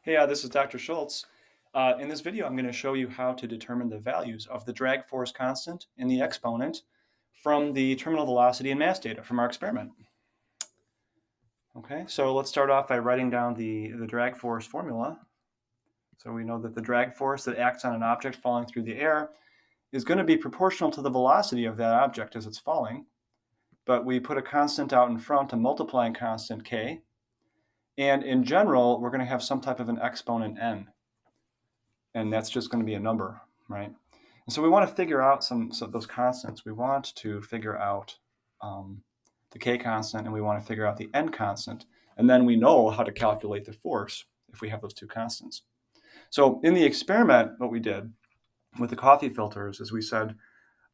Hey, this is Dr. Schultz. In this video, I'm going to show you how to determine the values of the drag force constant and the exponent from the terminal velocity and mass data from our experiment. Okay, so let's start off by writing down the drag force formula. So we know that the drag force that acts on an object falling through the air is going to be proportional to the velocity of that object as it's falling, but we put a constant out in front, a multiplying constant k, and in general, we're going to have some type of an exponent n. And that's just going to be a number, right? And so we want to figure out some of those constants. We want to figure out the k constant, and we want to figure out the n constant. And then we know how to calculate the force if we have those two constants. So in the experiment, what we did with the coffee filters is we said,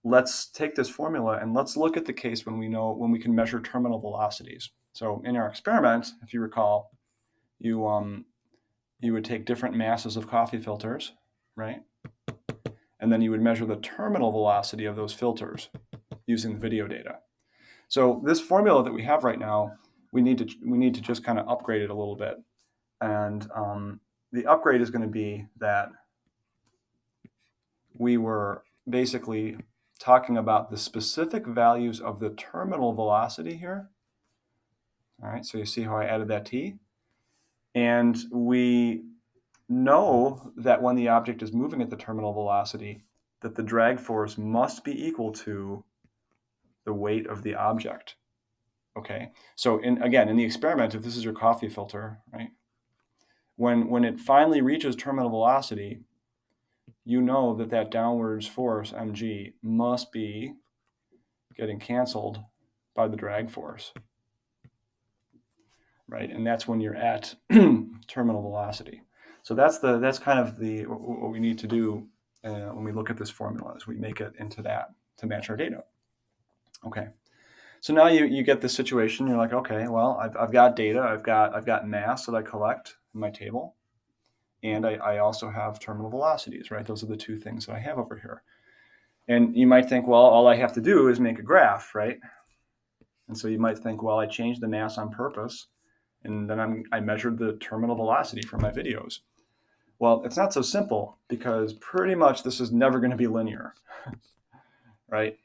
let's take this formula and let's look at the case when we can measure terminal velocities. So in our experiment, if you recall, you would take different masses of coffee filters, right? And then you would measure the terminal velocity of those filters using the video data. So this formula that we have right now, we need to just kind of upgrade it a little bit. And the upgrade is going to be that we were basically talking about the specific values of the terminal velocity here. All right, so you see how I added that t? And we know that when the object is moving at the terminal velocity, that the drag force must be equal to the weight of the object. Okay, so again, in the experiment, if this is your coffee filter, right, when it finally reaches terminal velocity, you know that that downwards force, mg, must be getting canceled by the drag force, right? And that's when you're at terminal velocity. So that's kind of what we need to do when we look at this formula, is we make it into that to match our data. Okay, so now you get this situation. You're like, okay, well, I've got data, I've got mass that I collect in my table, and I also have terminal velocities, right? Those are the two things that I have over here. And you might think, well, all I have to do is make a graph, right? And so you might think, well, I changed the mass on purpose, and then I measured the terminal velocity for my videos. Well, it's not so simple, because pretty much this is never going to be linear, right?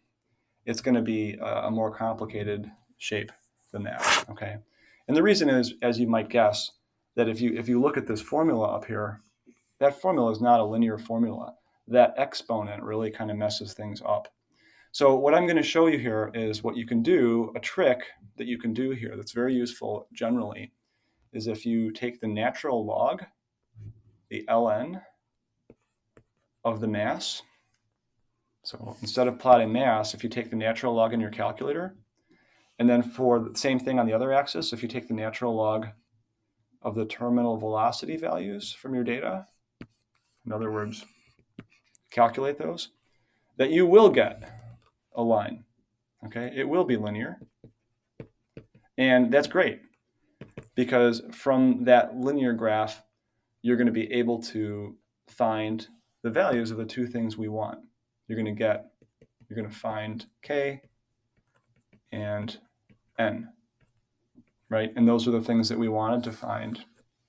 It's going to be a more complicated shape than that, okay? And the reason is, as you might guess, that if you look at this formula up here, that formula is not a linear formula. That exponent really kind of messes things up. So what I'm going to show you here is what you can do, a trick that you can do here that's very useful generally, is if you take the natural log, the ln of the mass. So instead of plotting mass, if you take the natural log in your calculator, and then for the same thing on the other axis, if you take the natural log of the terminal velocity values from your data, in other words, calculate those, that you will get a line, okay? It will be linear, and that's great, because from that linear graph, you're going to be able to find the values of the two things we want. You're going to find k and n, right? And those are the things that we wanted to find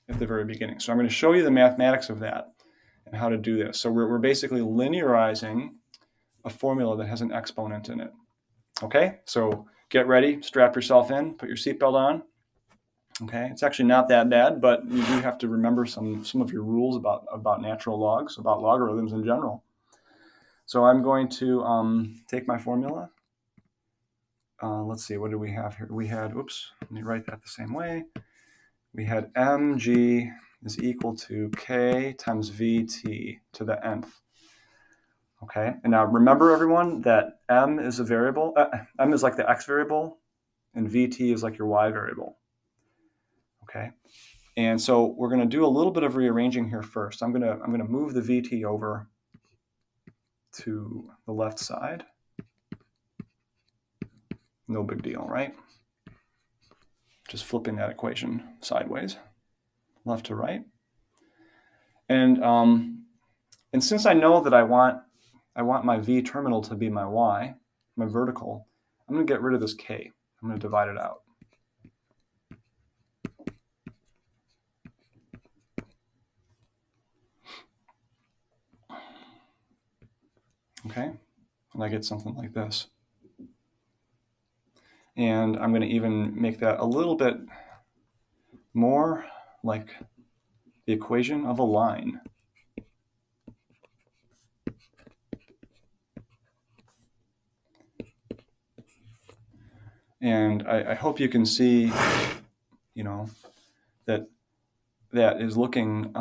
at the very beginning. So I'm going to show you the mathematics of that and how to do this. So we're basically linearizing a formula that has an exponent in it. Okay, so get ready, strap yourself in, put your seatbelt on. Okay, it's actually not that bad, but you do have to remember some of your rules about natural logs, about logarithms in general. So I'm going to take my formula. Let's see, what did we have here? We had, oops, let me write that the same way. We had mg is equal to k times vt to the nth. Okay, and now remember, everyone, that m is a variable. M is like the x variable, and vt is like your y variable. Okay, and so we're going to do a little bit of rearranging here first. I'm going to move the vt over to the left side. No big deal, right? Just flipping that equation sideways, left to right. And since I know that I want my v terminal to be my y, my vertical, I'm going to get rid of this k. I'm going to divide it out. okay? And I get something like this. And I'm going to even make that a little bit more like the equation of a line. And I hope you can see, you know, that is looking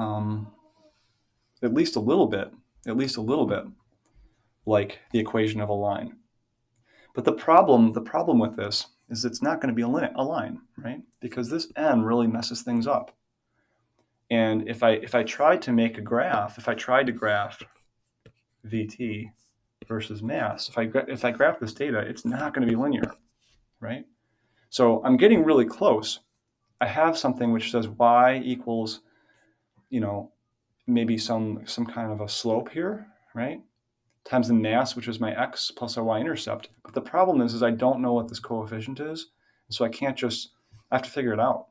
at least a little bit like the equation of a line. But the problem with this is it's not going to be a line, right? Because this n really messes things up. And if I tried to make a graph, if I tried to graph VT versus mass, if I graph this data, it's not going to be linear, right? So I'm getting really close. I have something which says y equals, you know, maybe some kind of a slope here, right? Times the mass, which is my x plus a y-intercept. But the problem is I don't know what this coefficient is, so I can't just, I have to figure it out.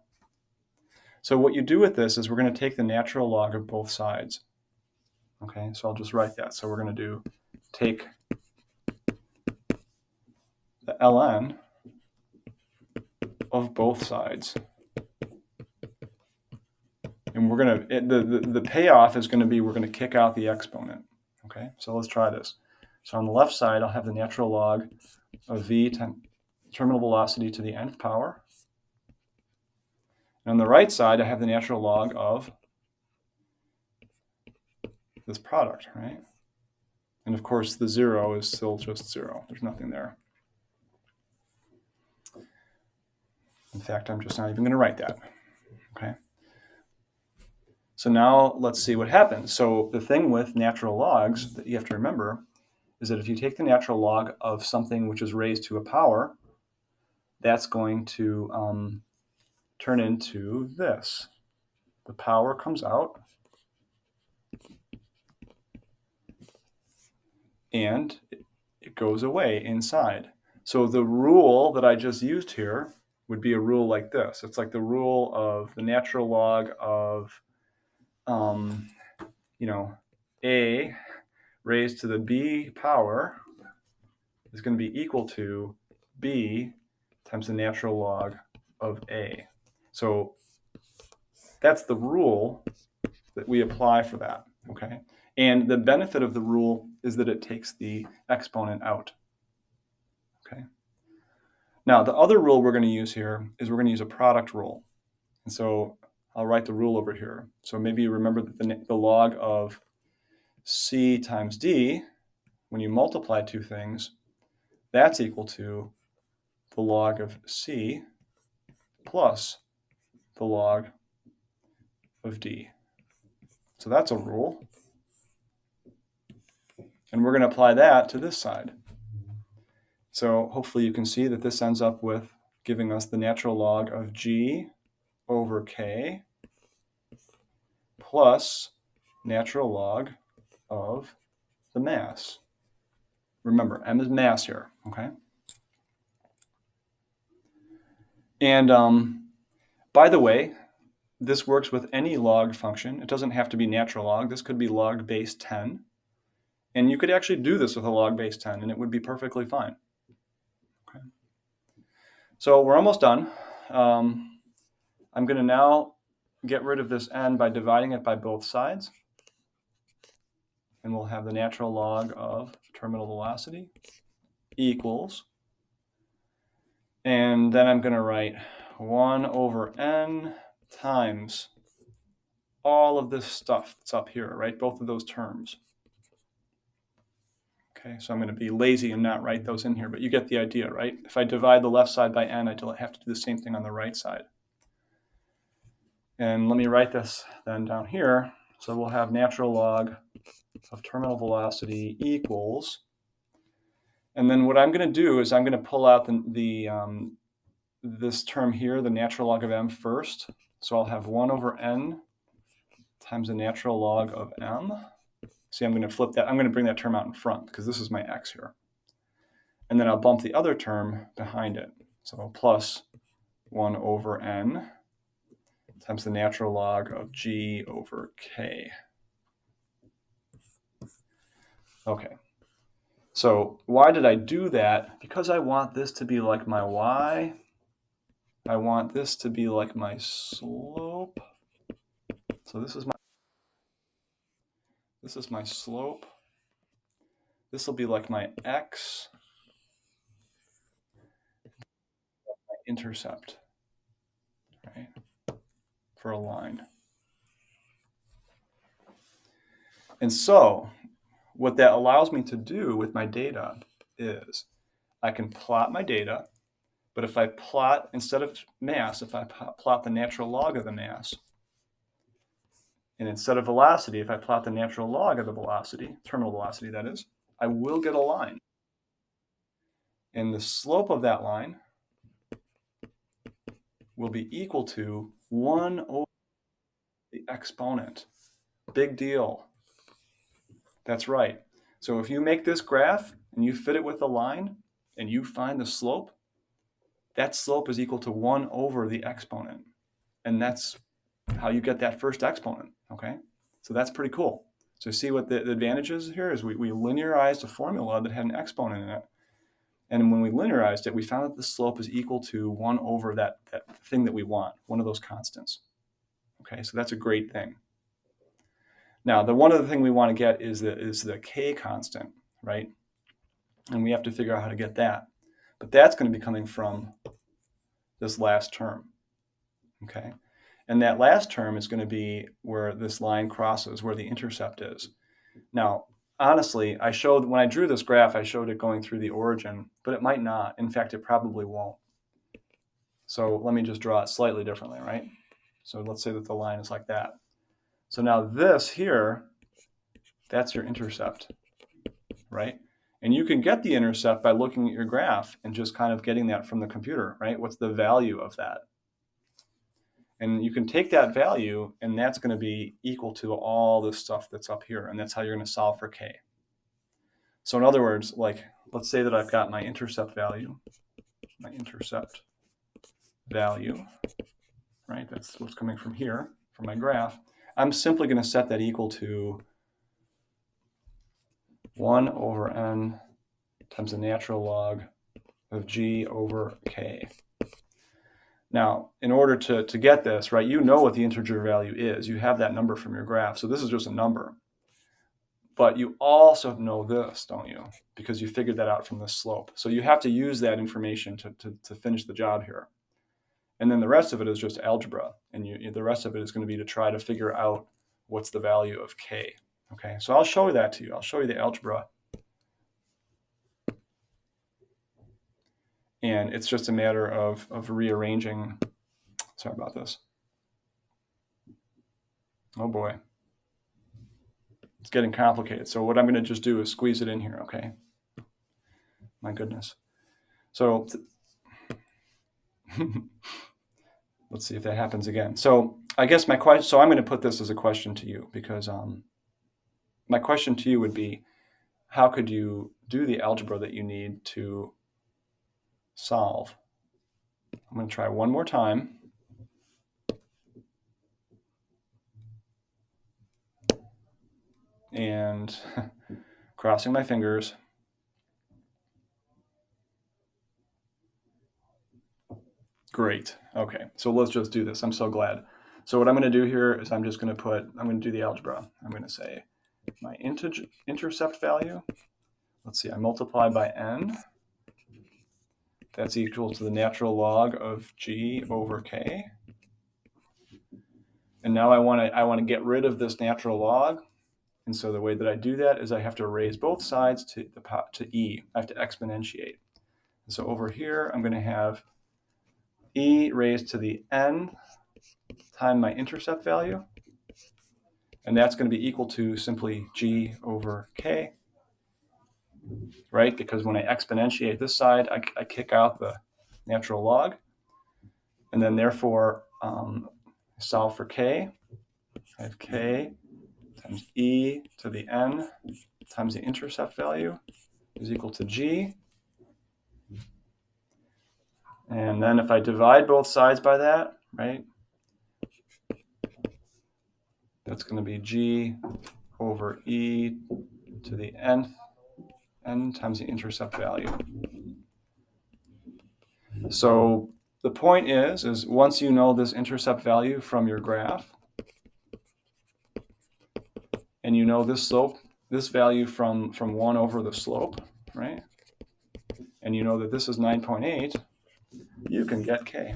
So what you do with this is we're going to take the natural log of both sides. Okay, so I'll just write that. So we're going to do take the ln of both sides. And we're going to, the payoff is going to be, we're going to kick out the exponent. Okay, so let's try this. So on the left side, I'll have the natural log of v times terminal velocity to the nth power. And on the right side, I have the natural log of this product, right? And of course, the 0 is still just 0. There's nothing there. In fact, I'm just not even going to write that, okay? So now let's see what happens. So the thing with natural logs that you have to remember is that if you take the natural log of something which is raised to a power, that's going to turn into this. The power comes out, and it goes away inside. So the rule that I just used here would be a rule like this. It's like the rule of the natural log of, you know, a raised to the b power is going to be equal to b times the natural log of a. So that's the rule that we apply for that, okay? And the benefit of the rule is that it takes the exponent out, okay? Now, the other rule we're going to use here is we're going to use a product rule. And so I'll write the rule over here. So maybe you remember that the log of c times d, when you multiply two things, that's equal to the log of c plus the log of d. So that's a rule. And we're going to apply that to this side. So hopefully you can see that this ends up with giving us the natural log of g over k plus natural log of the mass. Remember, m is mass here, okay? And by the way, this works with any log function. It doesn't have to be natural log. This could be log base 10. And you could actually do this with a log base 10, and it would be perfectly fine. Okay. So we're almost done. I'm going to now get rid of this n by dividing it by both sides. And we'll have the natural log of terminal velocity equals. And then I'm going to write 1 over n times all of this stuff that's up here, right? Both of those terms. Okay, so I'm going to be lazy and not write those in here, but you get the idea, right? If I divide the left side by n, I have to do the same thing on the right side. And let me write this then down here. So we'll have natural log of terminal velocity equals, and then what I'm going to do is I'm going to pull out this term here, the natural log of m first. So I'll have 1 over n times the natural log of m. See, I'm going to flip that. I'm going to bring that term out in front because this is my x here. And then I'll bump the other term behind it. So plus 1 over n times the natural log of g over k. Okay. So why did I do that? Because I want this to be like my y. I want this to be like my slope. So this is my slope. This will be like my x, my intercept, right? For a line. And so what that allows me to do with my data is I can plot my data, but if I plot, instead of mass, if I plot the natural log of the mass, and instead of velocity, if I plot the natural log of the velocity, terminal velocity that is, I will get a line. And the slope of that line will be equal to 1 over the exponent. Big deal. That's right. So if you make this graph and you fit it with a line and you find the slope, that slope is equal to 1 over the exponent. And that's how you get that first exponent, okay? So that's pretty cool. So see what the advantage is here is we linearized a formula that had an exponent in it. And when we linearized it, we found that the slope is equal to 1 over that thing that we want, one of those constants. Okay, so that's a great thing. Now, the one other thing we want to get is the k constant, right? And we have to figure out how to get that. But that's going to be coming from this last term, okay? And that last term is going to be where this line crosses, where the intercept is. Now, honestly, when I drew this graph, I showed it going through the origin, but it might not. In fact, it probably won't. So let me just draw it slightly differently, right? So let's say that the line is like that. So now this here, that's your intercept, right? And you can get the intercept by looking at your graph and just kind of getting that from the computer, right? What's the value of that? And you can take that value, and that's going to be equal to all this stuff that's up here, and that's how you're going to solve for k. So in other words, like, let's say that I've got my intercept value, right? That's what's coming from here, from my graph. I'm simply going to set that equal to 1 over n times the natural log of g over k. Now, in order to get this, right, you know what the integer value is. You have that number from your graph. So this is just a number. But you also know this, don't you? Because you figured that out from the slope. So you have to use that information to finish the job here. And then the rest of it is just algebra. And the rest of it is going to be to try to figure out what's the value of k. Okay, so I'll show that to you. I'll show you the algebra. And it's just a matter of rearranging. Sorry about this. Oh boy. It's getting complicated. So what I'm going to just do is squeeze it in here, okay? My goodness. So let's see if that happens again. So I guess my question, so I'm going to put this as a question to you because my question to you would be, how could you do the algebra that you need to solve? I'm going to try one more time. And crossing my fingers. Great. Okay, so let's just do this. I'm so glad. So what I'm going to do here is I'm going to do the algebra. I'm going to say my intercept value. Let's see, I multiply by n. That's equal to the natural log of g over k. And now I want to get rid of this natural log. And so the way that I do that is I have to raise both sides to e. I have to exponentiate. And so over here, I'm going to have e raised to the n times my intercept value. And that's going to be equal to simply g over k, right? Because when I exponentiate this side, I kick out the natural log. And then therefore, solve for k. I have k times e to the n times the intercept value is equal to g. And then if I divide both sides by that, right, that's going to be g over e to the nth, n times the intercept value. So the point is once you know this intercept value from your graph, and you know this slope, this value from 1 over the slope, right? And you know that this is 9.8, you can get k.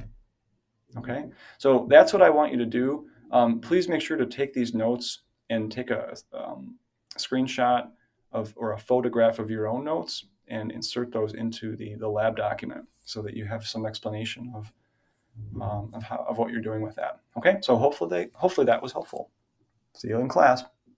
Okay, so that's what I want you to do. Please make sure to take these notes and take a screenshot of or a photograph of your own notes and insert those into the lab document so that you have some explanation of what you're doing with that. Okay, so hopefully that was helpful. See you in class.